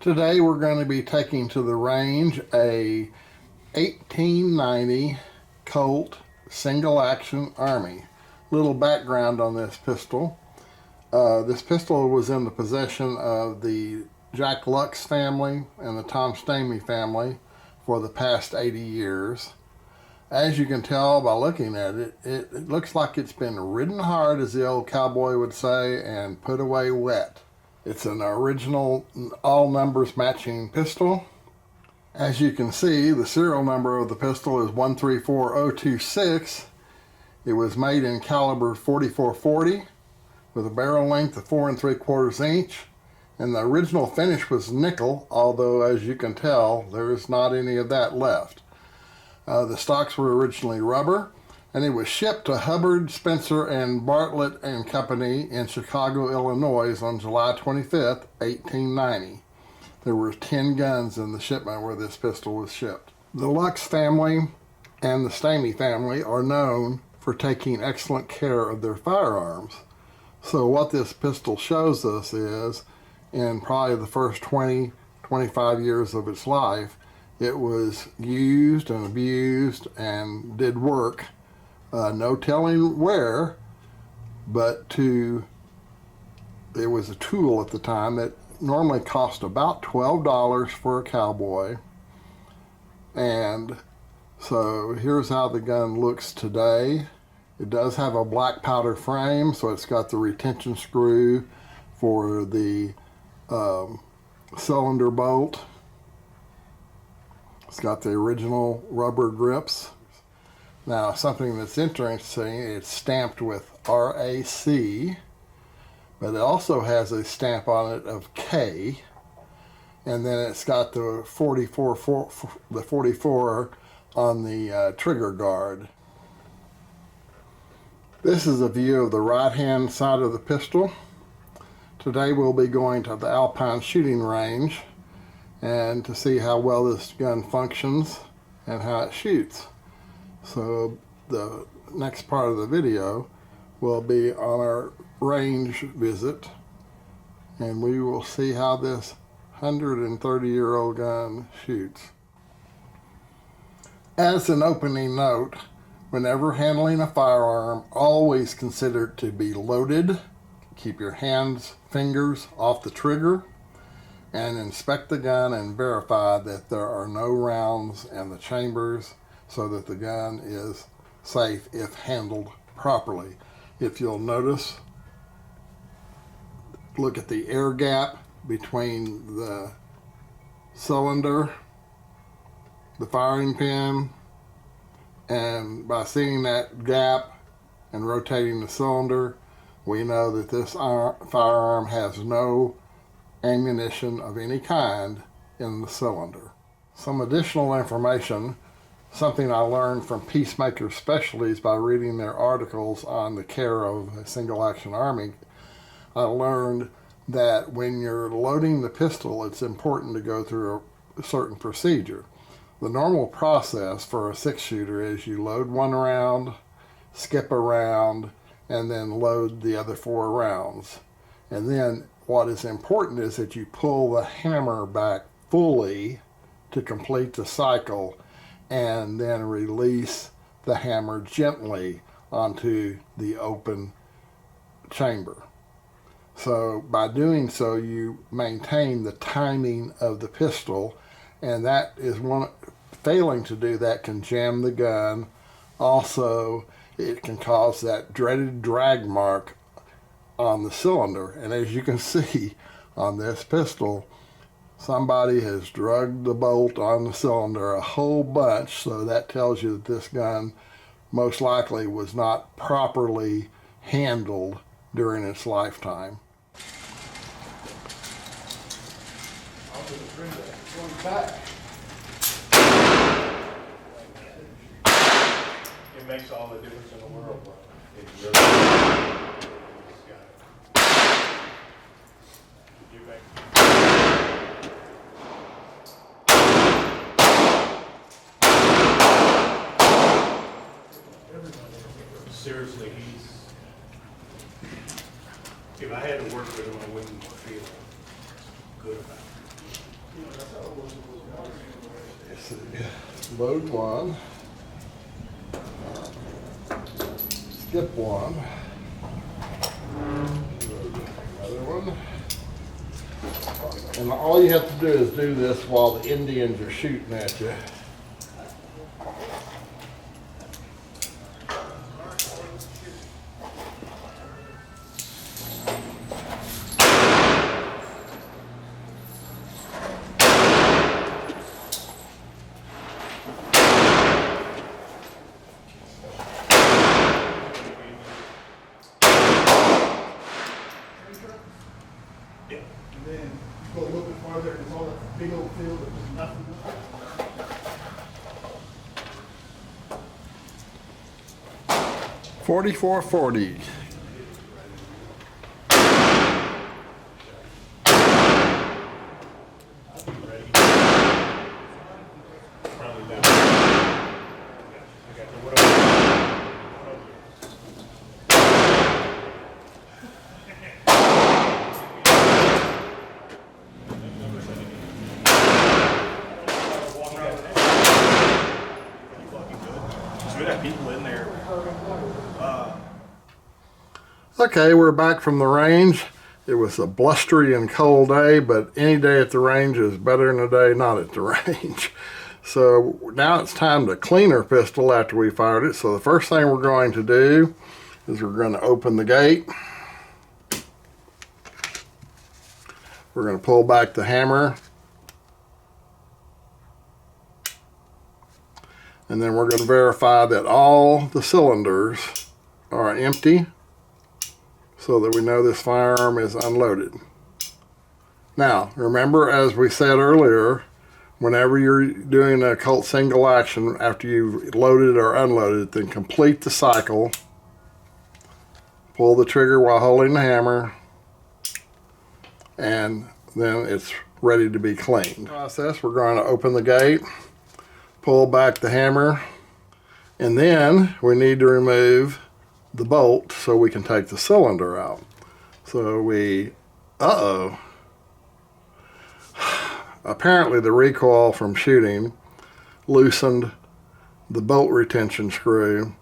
Today we're going to be taking to the range a 1890 Colt single action Army. Little background on this pistol. This pistol was in the possession of the Jack Lux family and the Tom Stamey family for the past 80 years. As you can tell by looking at it, it looks like it's been ridden hard, as the old cowboy would say, and put away wet. It's an original, all numbers matching pistol. As you can see, the serial number of the pistol is 134026. It was made in caliber 4440 with a barrel length of 4 3/4 inch, and the original finish was nickel, although as you can tell, there is not any of that left. The stocks were originally rubber, and it was shipped to Hubbard, Spencer, and Bartlett and Company in Chicago, Illinois on July 25th, 1890. There were 10 guns in the shipment where this pistol was shipped. The Lux family and the Stamey family are known for taking excellent care of their firearms. So what this pistol shows us is, in probably the first 25 years of its life, it was used and abused and did work. No telling where, but it was a tool at the time that normally cost about $12 for a cowboy. And so here's how the gun looks today. It does have a black powder frame, so it's got the retention screw for the cylinder bolt. It's got the original rubber grips. Now, something that's interesting, it's stamped with RAC, but it also has a stamp on it of K, and then it's got the 44 on the trigger guard. This is a view of the right-hand side of the pistol. Today we'll be going to the Alpine shooting range and to see how well this gun functions and how it shoots. So the next part of the video will be on our range visit, and we will see how this 130-year-old gun shoots. As an opening note, whenever handling a firearm, always consider it to be loaded. Keep your fingers off the trigger, and inspect the gun and verify that there are no rounds in the chambers, so that the gun is safe if handled properly. If you'll notice, look at the air gap between the cylinder, the firing pin, and by seeing that gap and rotating the cylinder, we know that this firearm has no ammunition of any kind in the cylinder. Some additional information, something I learned from Peacemaker Specialties by reading their articles on the care of a single action Army. I learned that when you're loading the pistol, it's important to go through a certain procedure. The normal process for a 6-shooter is you load one round, skip a round, and then load the other 4 rounds. And then what is important is that you pull the hammer back fully to complete the cycle, and then release the hammer gently onto the open chamber. So by doing so, you maintain the timing of the pistol, and that is failing to do that can jam the gun. Also, it can cause that dreaded drag mark on the cylinder, and as you can see on this pistol, somebody has drugged the bolt on the cylinder a whole bunch, so that tells you that this gun most likely was not properly handled during its lifetime. It makes all the difference in the world, bro. It really Get back. Seriously, if I had to work with him, I wouldn't feel good about it. Load one. Skip one. Load another one. And all you have to do is do this while the Indians are shooting at you. And then go a little bit farther, it's all that big old field that there's nothing. 4440. We got people in there. Okay, we're back from the range. It was a blustery and cold day, but any day at the range is better than a day not at the range. So now it's time to clean our pistol after we fired it. So the first thing we're going to do is we're going to open the gate. We're going to pull back the hammer. And then we're going to verify that all the cylinders are empty so that we know this firearm is unloaded. Now, remember, as we said earlier, whenever you're doing a Colt single action, after you've loaded or unloaded, then complete the cycle. Pull the trigger while holding the hammer, and then it's ready to be cleaned. Process, we're going to open the gate, pull back the hammer, and then we need to remove the bolt so we can take the cylinder out. So we, apparently the recoil from shooting loosened the bolt retention screw,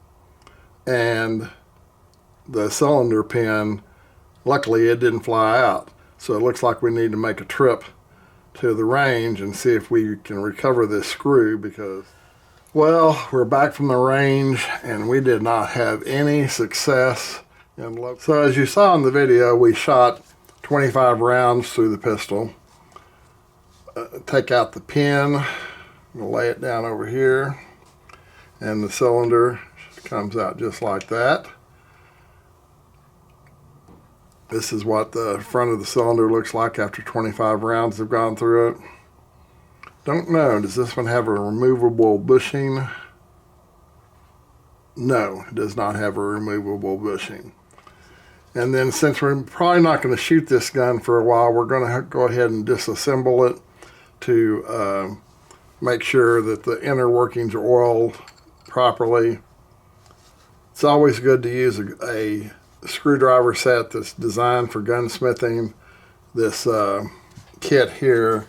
and the cylinder pin, luckily it didn't fly out. So it looks like we need to make a trip to the range and see if we can recover this screw, because, well, we're back from the range and we did not have any success in load. So as you saw in the video, we shot 25 rounds through the pistol. Take out the pin, we'll lay it down over here, and the cylinder comes out just like that. This is what the front of the cylinder looks like after 25 rounds have gone through it. Don't know, does this one have a removable bushing? No, it does not have a removable bushing. And then, since we're probably not going to shoot this gun for a while, we're going to go ahead and disassemble it to make sure that the inner workings are oiled properly. It's always good to use a screwdriver set that's designed for gunsmithing. This kit here,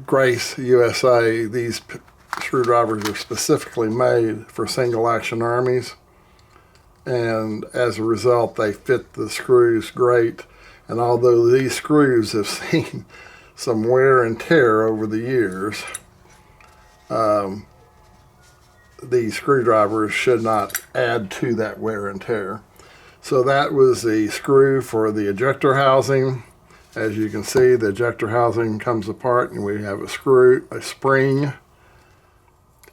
Grace USA, these screwdrivers are specifically made for single action armies, and as a result they fit the screws great. And although these screws have seen some wear and tear over the years, these screwdrivers should not add to that wear and tear. So that was the screw for the ejector housing. As you can see, the ejector housing comes apart and we have a spring,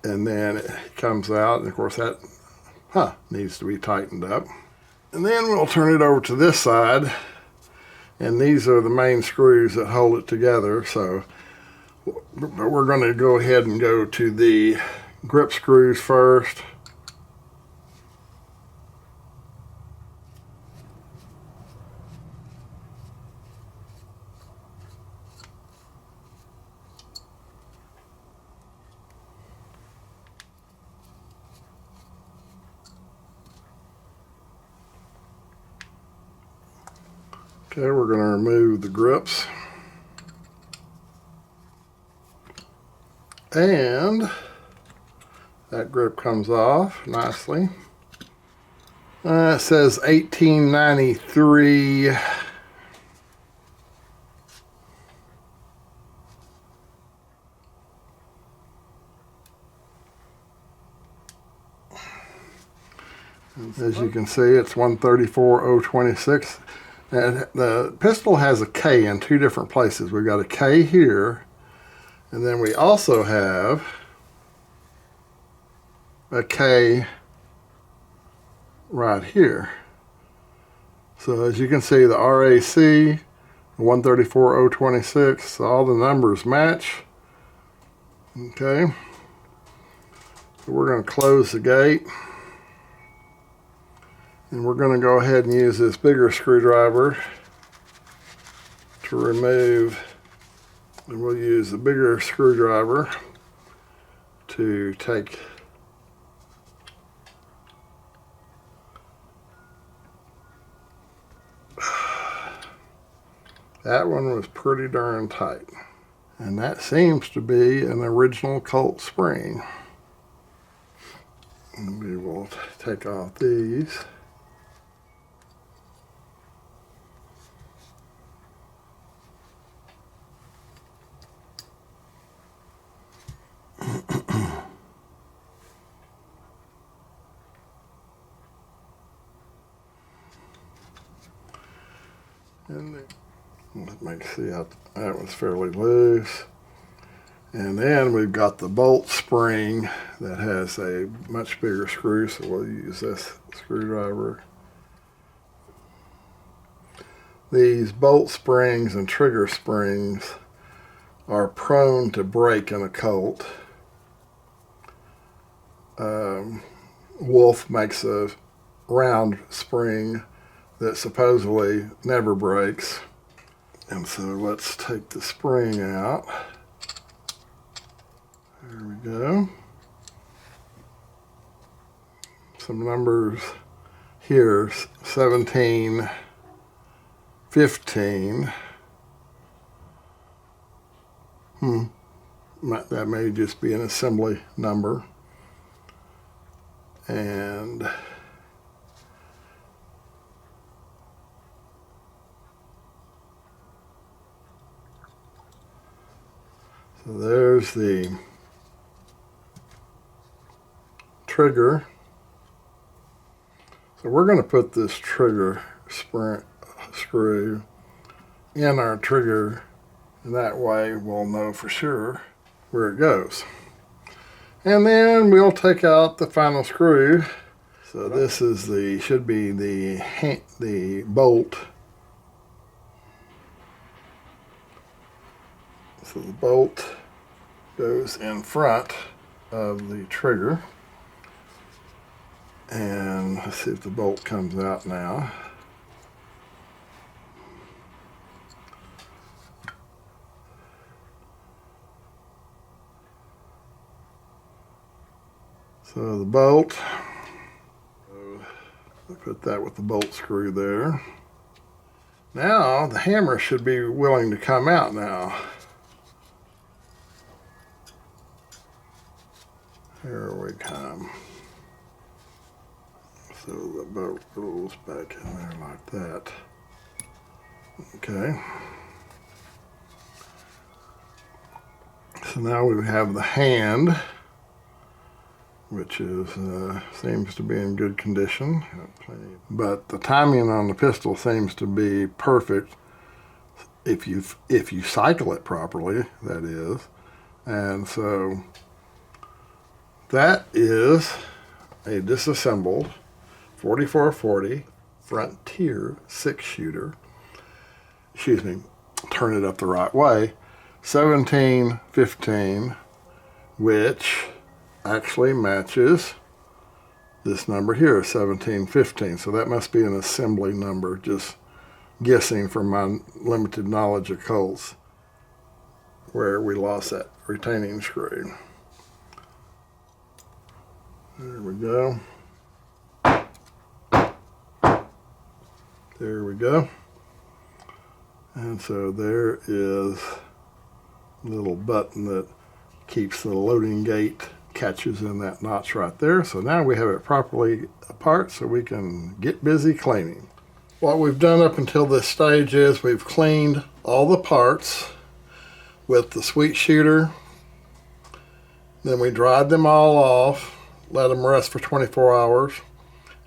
and then it comes out, and of course that needs to be tightened up. And then we'll turn it over to this side, and these are the main screws that hold it together. So but we're going to go ahead and go to the grip screws first. Okay, we're going to remove the grips. And that grip comes off nicely. It says 1893. As you can see, it's 134.026. And the pistol has a K in two different places. We've got a K here, and then we also have a K right here. So as you can see, the RAC, 134.026, all the numbers match. Okay. So we're going to close the gate. And we're going to go ahead and use this bigger screwdriver to remove, and we'll use the bigger screwdriver to take that one was pretty darn tight. And that seems to be an original Colt spring. And we will take off these. And let me see how that was fairly loose. And then we've got the bolt spring that has a much bigger screw, so we'll use this screwdriver. These bolt springs and trigger springs are prone to break in a Colt. Wolf makes a round spring that supposedly never breaks. And so let's take the spring out. There we go. Some numbers here, 17, 15. That may just be an assembly number. And so there's the trigger. So we're going to put this trigger screw in our trigger, and that way we'll know for sure where it goes. And then we'll take out the final screw. So this is should be the bolt. So the bolt goes in front of the trigger. And let's see if the bolt comes out now. So the bolt, put that with the bolt screw there. Now the hammer should be willing to come out now. Here we come. So the bolt goes back in there like that. Okay. So now we have the hand, which is seems to be in good condition, but the timing on the pistol seems to be perfect if you cycle it properly, that is. And so that is a disassembled 4440 Frontier 6-shooter. Excuse me, turn it up the right way. 1715, which actually matches this number here, 1715. So that must be an assembly number, just guessing from my limited knowledge of Colts, where we lost that retaining screw. There we go. There we go. And so there is a little button that keeps the loading gate catches in that notch right there. So now we have it properly apart so we can get busy cleaning. What we've done up until this stage is we've cleaned all the parts with the Sweetshooter. Then we dried them all off, let them rest for 24 hours.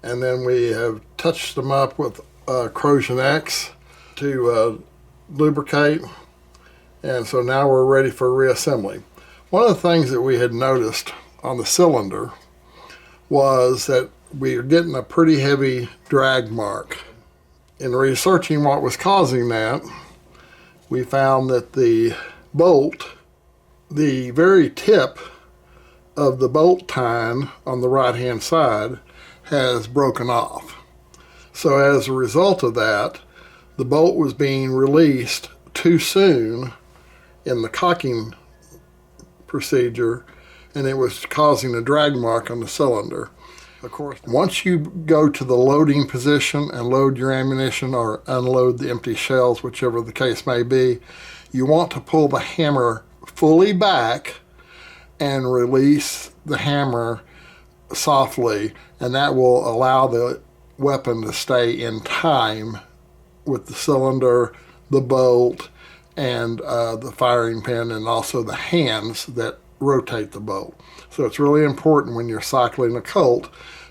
And then we have touched them up with Corrosion X to lubricate. And so now we're ready for reassembly. One of the things that we had noticed on the cylinder was that we were getting a pretty heavy drag mark. In researching what was causing that, we found that the bolt, the very tip of the bolt tine on the right hand side has broken off. So as a result of that, the bolt was being released too soon in the cocking procedure, and it was causing a drag mark on the cylinder. Of course, once you go to the loading position and load your ammunition or unload the empty shells, whichever the case may be, you want to pull the hammer fully back and release the hammer softly, and that will allow the weapon to stay in time with the cylinder, the bolt, and the firing pin, and also the hands that rotate the bolt. So it's really important when you're cycling a Colt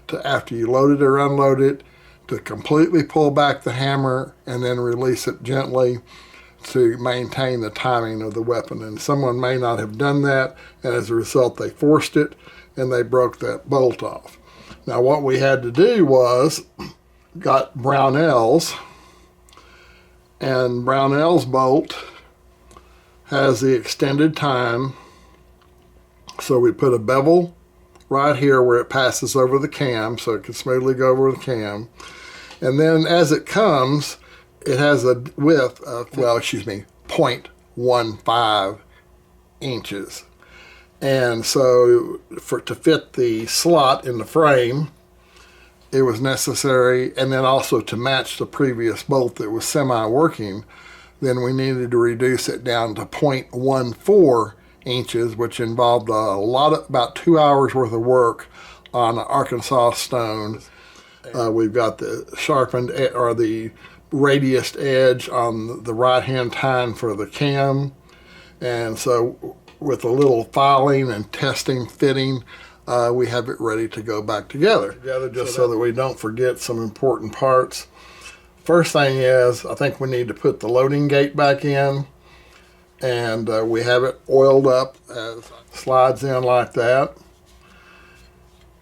to, after you load it or unload it, to completely pull back the hammer and then release it gently to maintain the timing of the weapon. And someone may not have done that, and as a result they forced it and they broke that bolt off. Now what we had to do was got Brownells, and Brownells bolt has the extended time. So we put a bevel right here where it passes over the cam so it can smoothly go over the cam. And then as it comes, it has a width of, 0.15 inches. And so to fit the slot in the frame, it was necessary, and then also to match the previous bolt that was semi-working, then we needed to reduce it down to 0.14 inches, which involved about 2 hours worth of work on Arkansas stone. We've got the sharpened or the radiused edge on the right hand tine for the cam, and so with a little filing and testing fitting, we have it ready to go back together just so that we don't forget some important parts. First thing is, I think we need to put the loading gate back in, and we have it oiled up as it slides in like that.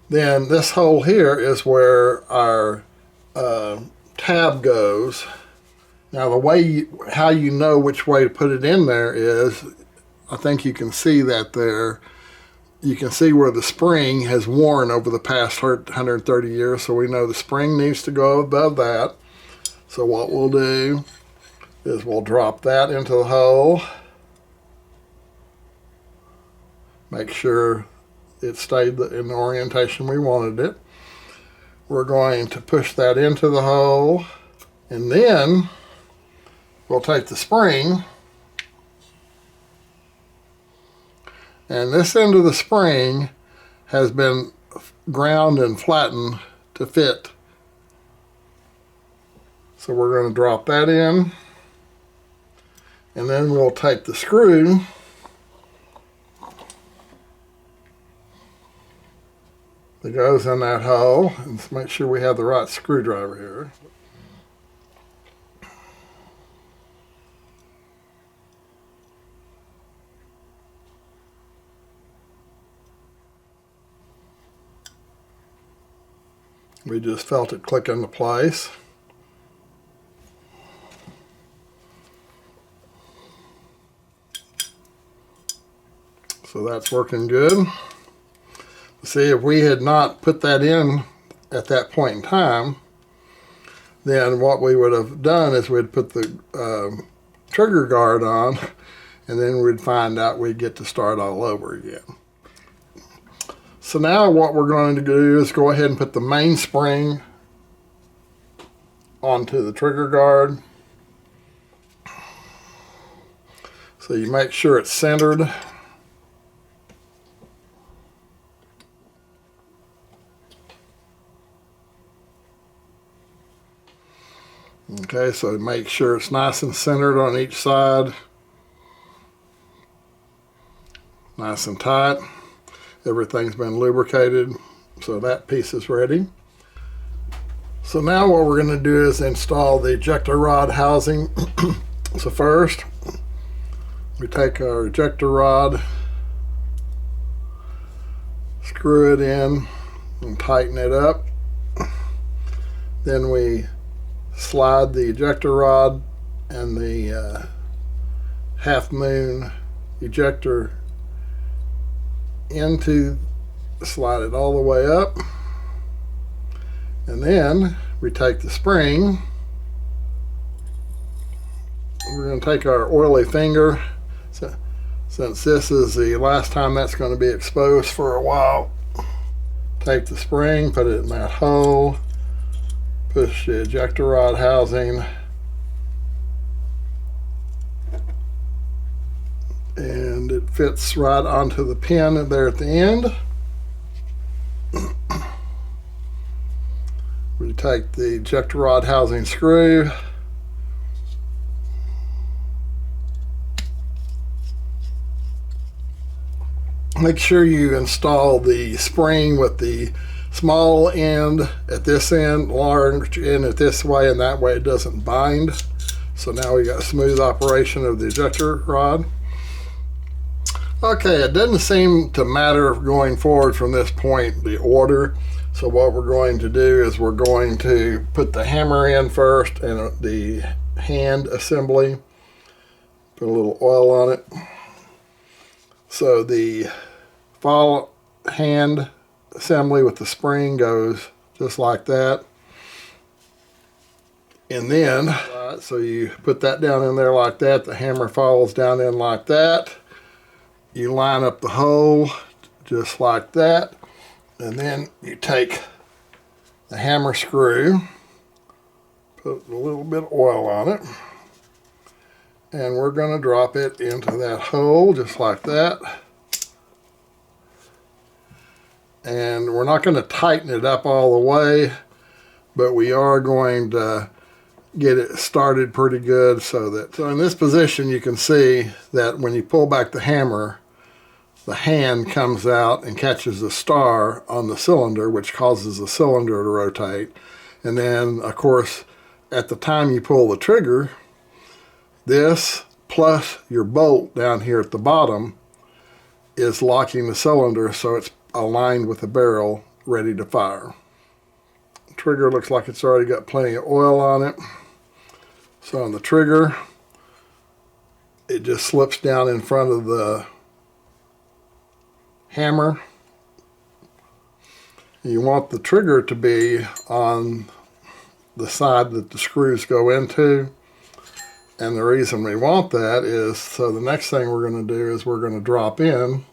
Then this hole here is where our tab goes. Now the way how you know which way to put it in there is, I think you can see that there. You can see where the spring has worn over the past 130 years, so we know the spring needs to go above that. So what we'll do is we'll drop that into the hole. Make sure it stayed in the orientation we wanted it. We're going to push that into the hole, and then we'll take the spring, and this end of the spring has been ground and flattened to fit. So we're going to drop that in, and then we'll take the screw that goes in that hole, and make sure we have the right screwdriver here. We just felt it click into place. So that's working good. See, if we had not put that in at that point in time, then what we would have done is we'd put the trigger guard on, and then we'd find out we'd get to start all over again. So now what we're going to do is go ahead and put the main spring onto the trigger guard. So you make sure it's centered. Okay, so make sure it's nice and centered on each side. Nice and tight. Everything's been lubricated, so that piece is ready. So now what we're going to do is install the ejector rod housing. So first, we take our ejector rod, screw it in, and tighten it up. Then we slide the ejector rod and the half moon ejector into, slide it all the way up, and then we take the spring. We're going to take our oily finger, since this is the last time that's going to be exposed for a while. Take the spring, put it in that hole, push the ejector rod housing, and it fits right onto the pin there at the end. We take the ejector rod housing screw, make sure you install the spring with the small end at this end, large end at this way, and that way it doesn't bind. So now we got smooth operation of the ejector rod. Okay, it doesn't seem to matter going forward from this point, the order. So what we're going to do is we're going to put the hammer in first and the hand assembly. Put a little oil on it. So the fall hand assembly with the spring goes just like that. And then, so you put that down in there like that, the hammer falls down in like that. You line up the hole just like that, and then you take the hammer screw, put a little bit of oil on it, and we're going to drop it into that hole just like that. And we're not going to tighten it up all the way, but we are going to get it started pretty good so in this position you can see that when you pull back the hammer, the hand comes out and catches the star on the cylinder, which causes the cylinder to rotate. And then, of course, at the time you pull the trigger, this plus your bolt down here at the bottom is locking the cylinder so it's aligned with the barrel, ready to fire. The trigger looks like it's already got plenty of oil on it. So on the trigger, it just slips down in front of the hammer. You want the trigger to be on the side that the screws go into, and the reason we want that is so the next thing we're going to do is we're going to drop in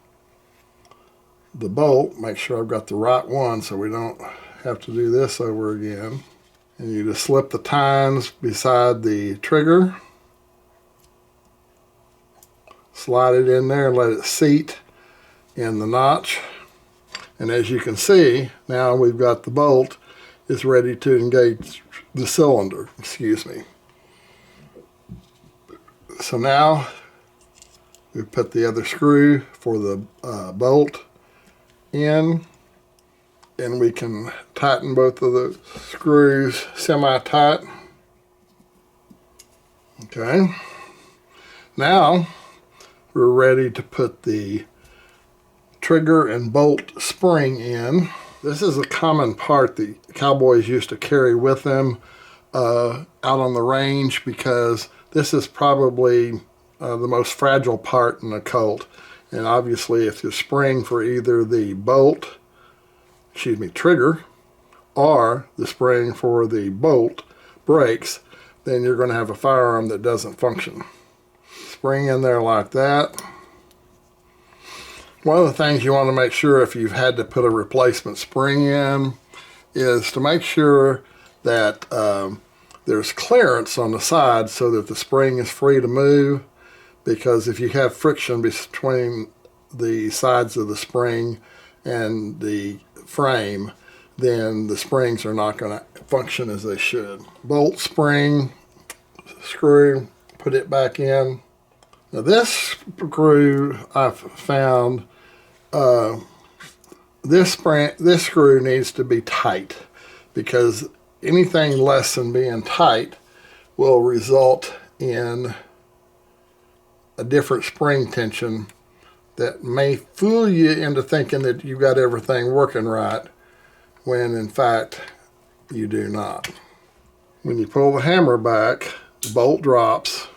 the bolt, make sure I've got the right one so we don't have to do this over again, and you just slip the tines beside the trigger, slide it in there and let it seat in the notch. And as you can see, now we've got the bolt is ready to engage the cylinder, excuse me. So now we put the other screw for the bolt in, and we can tighten both of the screws semi-tight. Okay, now we're ready to put the trigger and bolt spring in. This is a common part that cowboys used to carry with them out on the range, because this is probably the most fragile part in a Colt. And obviously if the spring for either the bolt, trigger, or the spring for the bolt breaks, then you're going to have a firearm that doesn't function. Spring in there like that. One of the things you want to make sure if you've had to put a replacement spring in is to make sure that there's clearance on the side so that the spring is free to move, because if you have friction between the sides of the spring and the frame, then the springs are not going to function as they should. Bolt spring screw, put it back in. Now this screw I've found, this screw needs to be tight, because anything less than being tight will result in a different spring tension that may fool you into thinking that you got everything working right, when in fact you do not. When you pull the hammer back, the bolt drops,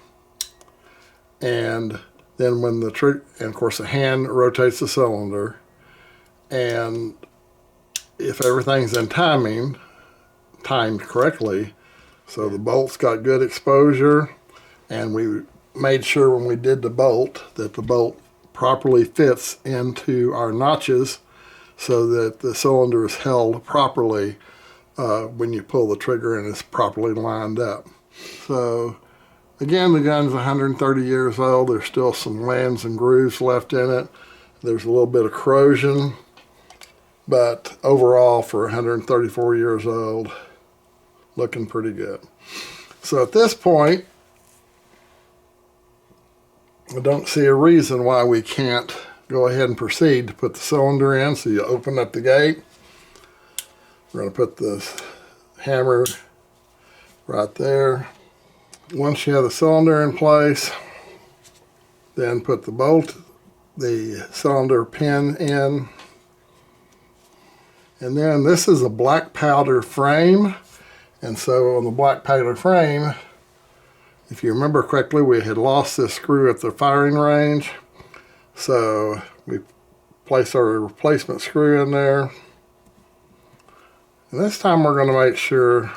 and then when the trigger, and of course the hand rotates the cylinder, and if everything's in timed correctly, so the bolt's got good exposure, and we made sure when we did the bolt that the bolt properly fits into our notches so that the cylinder is held properly when you pull the trigger and it's properly lined up. So again, the gun's 130 years old. There's still some lands and grooves left in it. There's a little bit of corrosion, but overall for 134 years old, looking pretty good. So at this point, I don't see a reason why we can't go ahead and proceed to put the cylinder in. So you open up the gate. We're going to put the hammer right there. Once you have the cylinder in place, then put the cylinder pin in. And then this is a black powder frame. And so on the black powder frame, if you remember correctly, we had lost this screw at the firing range. So we place our replacement screw in there. And this time we're going to make sure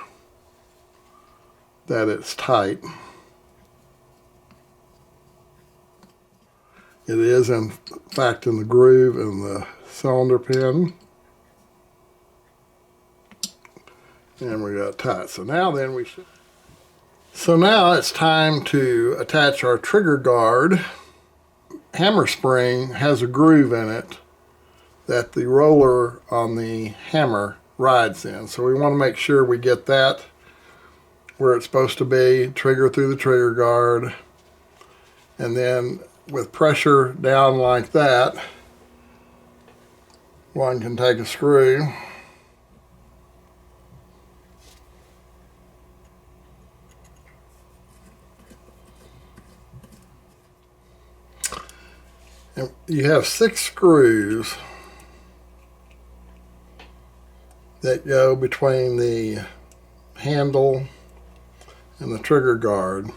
that it's tight. It is in fact in the groove in the cylinder pin. And we got it tight. So now it's time to attach our trigger guard. Hammer spring has a groove in it that the roller on the hammer rides in. So we want to make sure we get that where it's supposed to be, trigger through the trigger guard, and then with pressure down like that, one can take a screw and you have 6 screws that go between the handle and the trigger guard.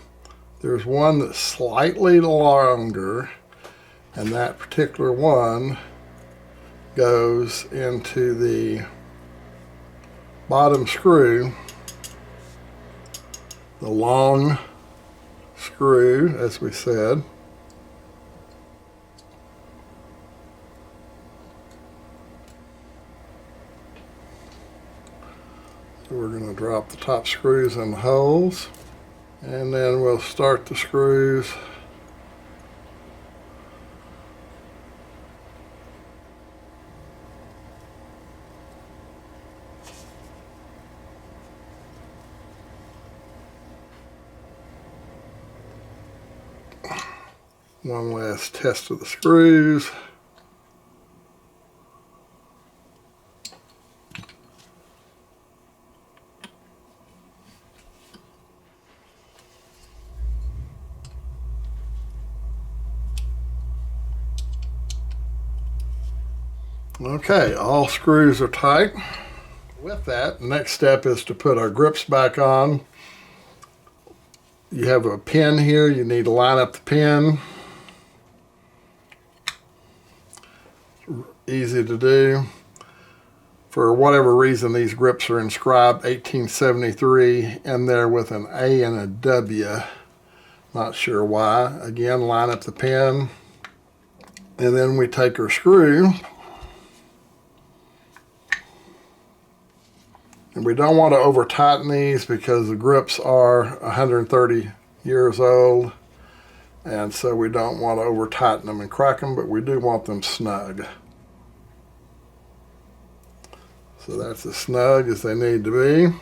There's one that's slightly longer, and that particular one goes into the bottom screw, the long screw, as we said. We're going to drop the top screws in the holes, and then we'll start the screws. One last test of the screws. Okay, all screws are tight. With that, the next step is to put our grips back on. You have a pin here, you need to line up the pin. Easy to do. For whatever reason, these grips are inscribed 1873 in there with an A and a W. Not sure why. Again, line up the pin. And then we take our screw. And we don't want to over tighten these because the grips are 130 years old. And so we don't want to over tighten them and crack them, but we do want them snug. So that's as snug as they need to be.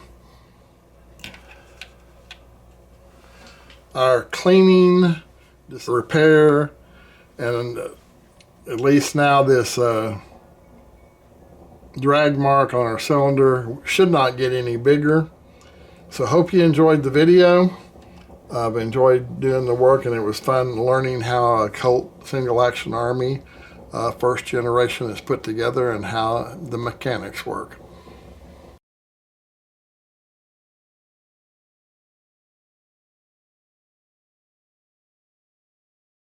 our cleaning, this repair, and at least now this drag mark on our cylinder should not get any bigger. So hope you enjoyed the video. I've enjoyed doing the work, and it was fun learning how a Colt single action Army first generation is put together and how the mechanics work.